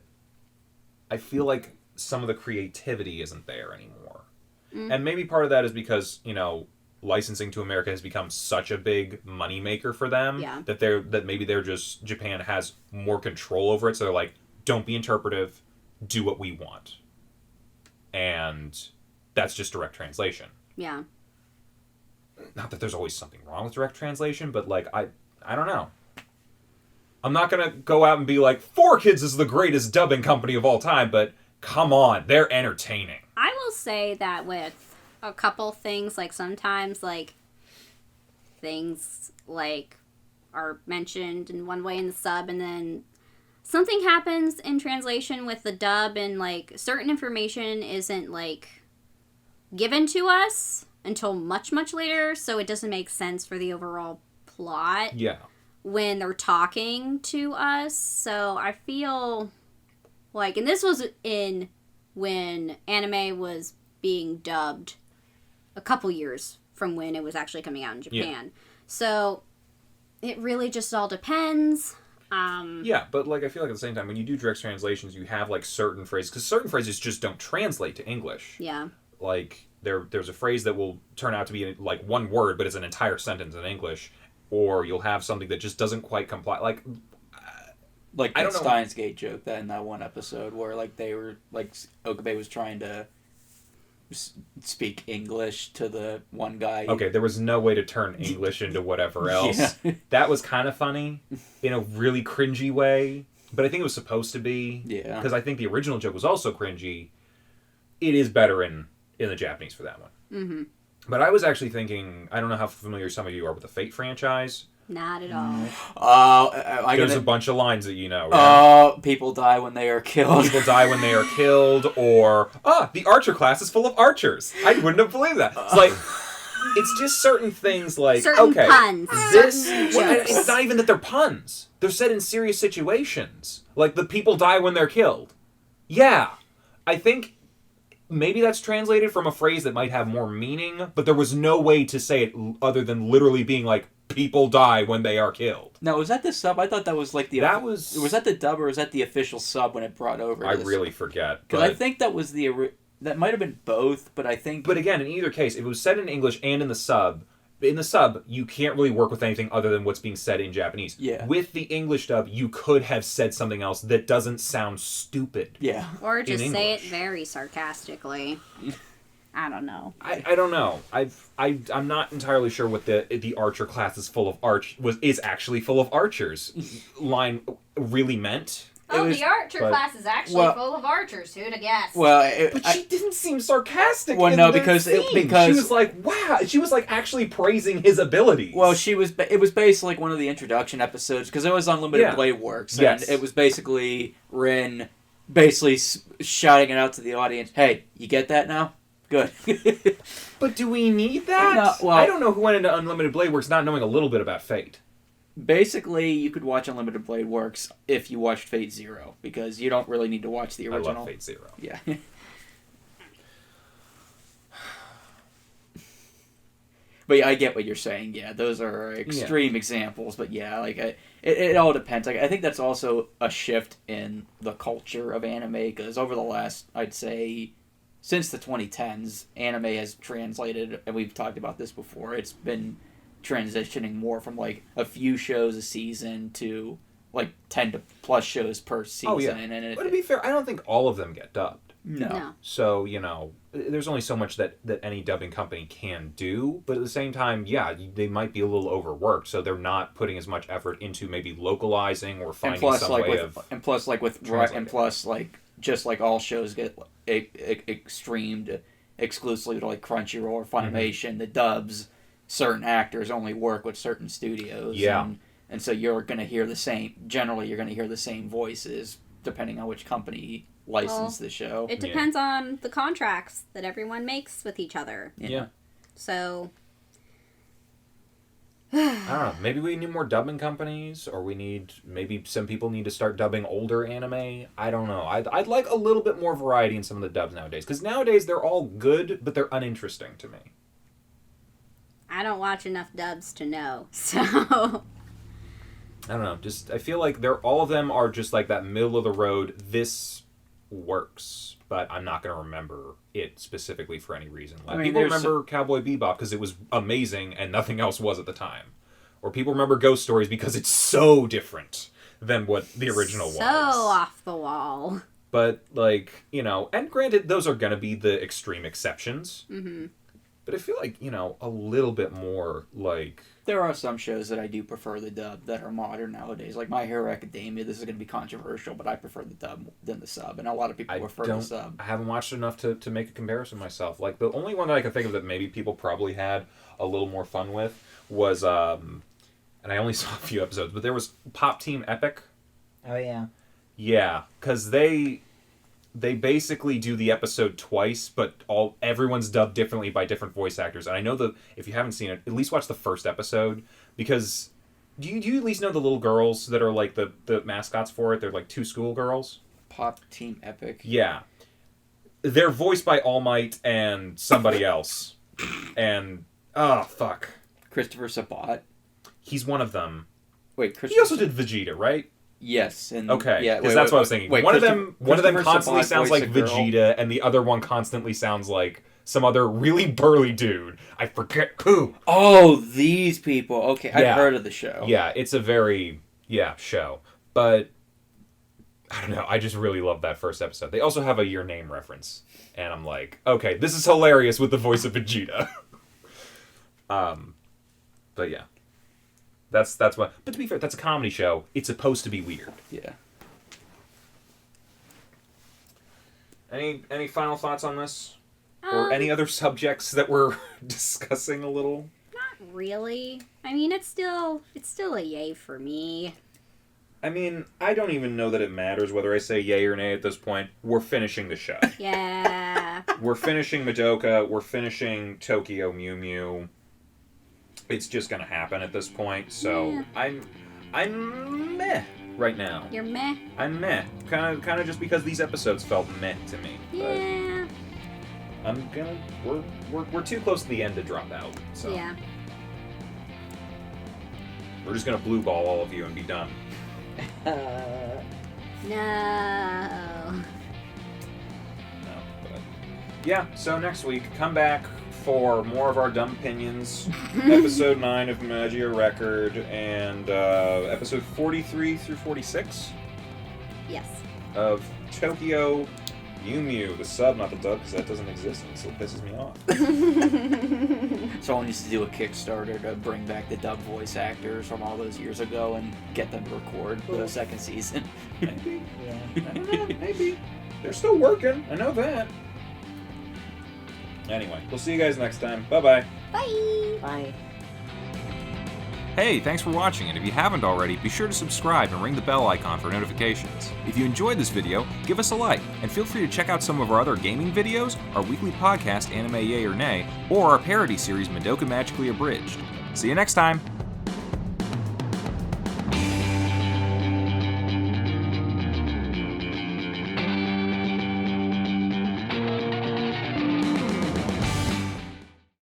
I feel like some of the creativity isn't there anymore. Mm. And maybe part of that is because, you know, licensing to America has become such a big moneymaker for them that maybe they're just, Japan has more control over it, so they're like, don't be interpretive, do what we want. And that's just direct translation. Yeah. Not that there's always something wrong with direct translation, but, like, I don't know. I'm not going to go out and be like, 4Kids is the greatest dubbing company of all time, but come on, they're entertaining. I will say that with a couple things, like, sometimes, like, things, like, are mentioned in one way in the sub, and then something happens in translation with the dub, and, like, certain information isn't, like, given to us until much, much later, so it doesn't make sense for the overall plot. Yeah. When they're talking to us. So I feel like, and this was when anime was being dubbed a couple years from when it was actually coming out in Japan. Yeah. So it really just all depends. Yeah, but, like, I feel like at the same time, when you do direct translations, you have, like, certain phrases, because certain phrases just don't translate to English. Yeah. Like, there's a phrase that will turn out to be, like, one word, but it's an entire sentence in English. Or you'll have something that just doesn't quite comply. Like I don't know. Steins Gate joke that in that one episode where, like, they were, like, Okabe was trying to speak English to the one guy. Okay, there was no way to turn English into whatever else. Yeah. That was kind of funny in a really cringy way, but I think it was supposed to be. Yeah. Because I think the original joke was also cringy. It is better in the Japanese for that one. Mm-hmm. But I was actually thinking, I don't know how familiar some of you are with the Fate franchise. Not at all. There's a bunch of lines that you know. Right? People die when they are killed. People die when they are killed, or, the archer class is full of archers. I wouldn't have believed that. It's like, it's just certain things like, certain puns. It's not even that they're puns. They're said in serious situations. Like, the people die when they're killed. Yeah. I think maybe that's translated from a phrase that might have more meaning, but there was no way to say it other than literally being like, people die when they are killed. Now, was that the sub? I thought that was like the... Was that the dub or was that the official sub when it brought over I really forget. Because I think that was that might have been both, but I think... But again, in either case, if it was said in English and in the sub, you can't really work with anything other than what's being said in Japanese. Yeah. With the English dub, you could have said something else that doesn't sound stupid. Yeah. Or just say it very sarcastically. I don't know. I don't know. I'm not entirely sure what the archer class is full of is actually full of archers line really meant. The archer class is actually full of archers. Who'd have guessed? Well, but she didn't seem sarcastic. Well, no, because she was like, wow. She was like actually praising his abilities. Well, it was basically like one of the introduction episodes because it was Unlimited Blade Works, and yes. It was basically Rin basically shouting it out to the audience. Hey, you get that now? Good. But do we need that? No, well, I don't know who went into Unlimited Blade Works not knowing a little bit about Fate. Basically, you could watch Unlimited Blade Works if you watched Fate Zero, because you don't really need to watch the original. I love Fate Zero. Yeah. But yeah, I get what you're saying. Yeah, those are extreme examples. But yeah, like it all depends. Like I think that's also a shift in the culture of anime, because over the last, I'd say, since the 2010s, anime has translated, and we've talked about this before, it's been transitioning more from like a few shows a season to like 10 to plus shows per season. Oh, yeah. And but to be fair, I don't think all of them get dubbed. No. So, there's only so much that any dubbing company can do, but at the same time, yeah, they might be a little overworked, so they're not putting as much effort into maybe localizing or finding some way of... And plus, just like all shows get streamed exclusively to like Crunchyroll or Funimation, the dubs, certain actors only work with certain studios. Yeah. And so you're going to hear the same voices depending on which company licensed the show. It depends on the contracts that everyone makes with each other. Yeah. So I don't know. Maybe we need more dubbing companies, or maybe some people need to start dubbing older anime. I don't know. I'd like a little bit more variety in some of the dubs nowadays, because nowadays they're all good, but they're uninteresting to me. I don't watch enough dubs to know. So I don't know. I feel like all of them are just like that middle of the road. This works, but I'm not going to remember it specifically for any reason. Like, people remember Cowboy Bebop because it was amazing and nothing else was at the time. Or people remember Ghost Stories because it's so different than what the original was. So off the wall. But, like, and granted, those are going to be the extreme exceptions. Mm-hmm. But I feel like, a little bit more, like... There are some shows that I do prefer the dub that are modern nowadays. Like My Hero Academia, this is going to be controversial, but I prefer the dub than the sub. And a lot of people prefer the sub. I haven't watched enough to make a comparison myself. Like, the only one that I can think of that maybe people probably had a little more fun with was, and I only saw a few episodes, but there was Pop Team Epic. Oh, yeah. Yeah, because they basically do the episode twice, but everyone's dubbed differently by different voice actors. And I know if you haven't seen it, at least watch the first episode, because do you at least know the little girls that are like the mascots for it? They're like 2 schoolgirls. Pop Team Epic. Yeah, they're voiced by All Might and somebody else, and fuck, Christopher Sabat. He's one of them. Wait, he also did Vegeta, right? Yes. And okay, yeah, because that's what I was thinking. One of them constantly sounds like Vegeta, and the other one constantly sounds like some other really burly dude. I forget who. Oh, these people. Okay, I've heard of the show. Yeah, it's a very show. But I don't know. I just really love that first episode. They also have a Your Name reference, and I'm like, okay, this is hilarious with the voice of Vegeta. But yeah. That's what. But to be fair, that's a comedy show. It's supposed to be weird. Yeah. Any final thoughts on this, or any other subjects that we're discussing a little? Not really. I mean, it's still a yay for me. I mean, I don't even know that it matters whether I say yay or nay at this point. We're finishing the show. Yeah. We're finishing Madoka. We're finishing Tokyo Meh Mew. It's just gonna happen at this point, so yeah. I'm meh right now. You're meh? I'm meh. Kind of just because these episodes felt meh to me. Yeah. But we're too close to the end to drop out. So yeah. We're just gonna blue ball all of you and be done. No. No, but yeah. So next week, come back for more of our dumb opinions, episode 9 of Magia Record, and episode 43 through 46. Yes. Of Tokyo Meh Mew, the sub, not the dub, because that doesn't exist and it still pisses me off. Someone needs to do a Kickstarter to bring back the dub voice actors from all those years ago and get them to record the second season. Maybe. Yeah. I don't know. Maybe. They're still working. I know that. Anyway, we'll see you guys next time. Bye-bye. Bye. Bye. Hey, thanks for watching, and if you haven't already, be sure to subscribe and ring the bell icon for notifications. If you enjoyed this video, give us a like, and feel free to check out some of our other gaming videos, our weekly podcast Anime Yay or Nay, or our parody series Madoka Magically Abridged. See you next time!